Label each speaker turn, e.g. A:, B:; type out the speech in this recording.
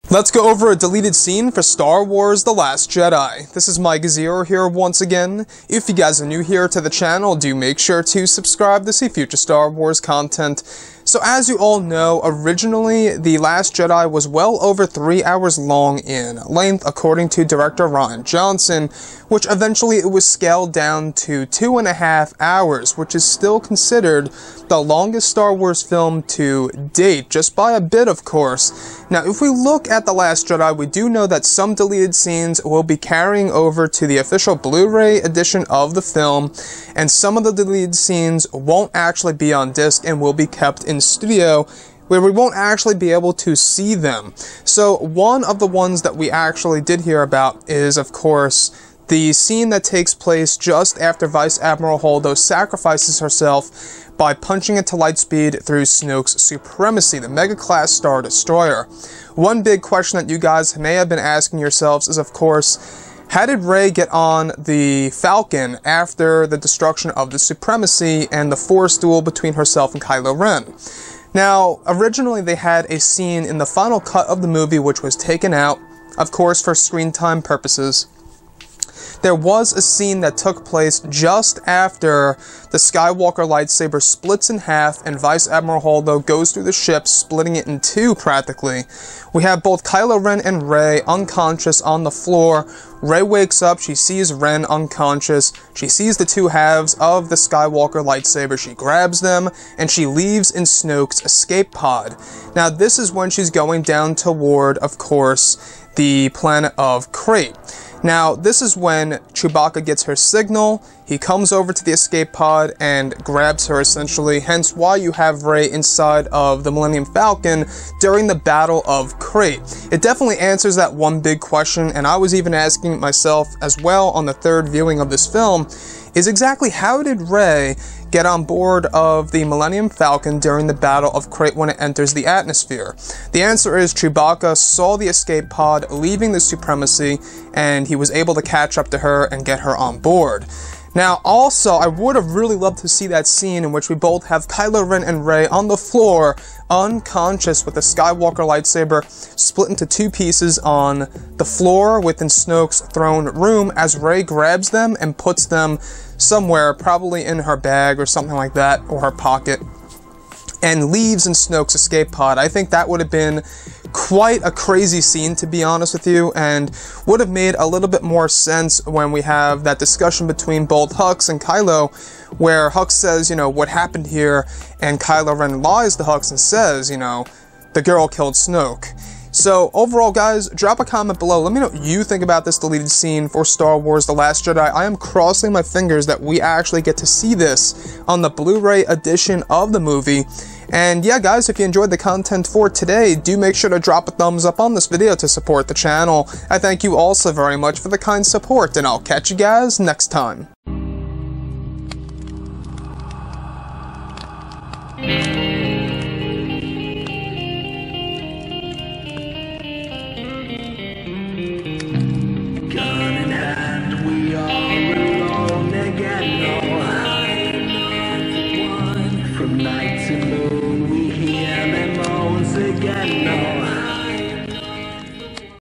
A: Let's go over a deleted scene for Star Wars The Last Jedi. This is Mike Zero here once again. If you guys are new here to the channel, do make sure to subscribe to see future Star Wars content. So as you all know, originally, The Last Jedi was well over 3 hours long in length, according to director Rian Johnson, which eventually it was scaled down to 2.5 hours, which is still considered the longest Star Wars film to date, just by a bit, of course. Now, if we look at The Last Jedi, we do know that some deleted scenes will be carrying over to the official Blu-ray edition of the film, and some of the deleted scenes won't actually be on disc and will be kept in studio, where we won't actually be able to see them. So one of the ones that we actually did hear about is, of course, the scene that takes place just after Vice Admiral Holdo sacrifices herself by punching into lightspeed through Snoke's supremacy, the mega-class Star Destroyer. One big question that you guys may have been asking yourselves is, of course, how did Rey get on the Falcon after the destruction of the Supremacy and the Force duel between herself and Kylo Ren? Now, originally they had a scene in the final cut of the movie which was taken out, of course for screen time purposes. There was a scene that took place just after the Skywalker lightsaber splits in half and Vice Admiral Holdo goes through the ship, splitting it in two practically. We have both Kylo Ren and Rey unconscious on the floor. Rey wakes up, she sees Ren unconscious, she sees the two halves of the Skywalker lightsaber, she grabs them, and she leaves in Snoke's escape pod. Now this is when she's going down toward, of course, the planet of Crait. Now, this is when Chewbacca gets her signal, he comes over to the escape pod and grabs her essentially, hence why you have Rey inside of the Millennium Falcon during the Battle of Crait. It definitely answers that one big question, and I was even asking myself as well on the third viewing of this film, is exactly how did Rey get on board of the Millennium Falcon during the Battle of Crait when it enters the atmosphere? The answer is Chewbacca saw the escape pod leaving the Supremacy, and he was able to catch up to her and get her on board. Now, also, I would have really loved to see that scene in which we both have Kylo Ren and Rey on the floor, unconscious, with the Skywalker lightsaber split into two pieces on the floor within Snoke's throne room as Rey grabs them and puts them somewhere, probably in her bag or something like that, or her pocket, and leaves in Snoke's escape pod. I think that would have been quite a crazy scene, to be honest with you, and would have made a little bit more sense when we have that discussion between both Hux and Kylo, where Hux says, you know, what happened here, and Kylo Ren lies to Hux and says, you know, the girl killed Snoke. So, overall, guys, drop a comment below. Let me know what you think about this deleted scene for Star Wars The Last Jedi. I am crossing my fingers that we actually get to see this on the Blu-ray edition of the movie. And yeah, guys, if you enjoyed the content for today, do make sure to drop a thumbs up on this video to support the channel. I thank you all so very much for the kind support, and I'll catch you guys next time.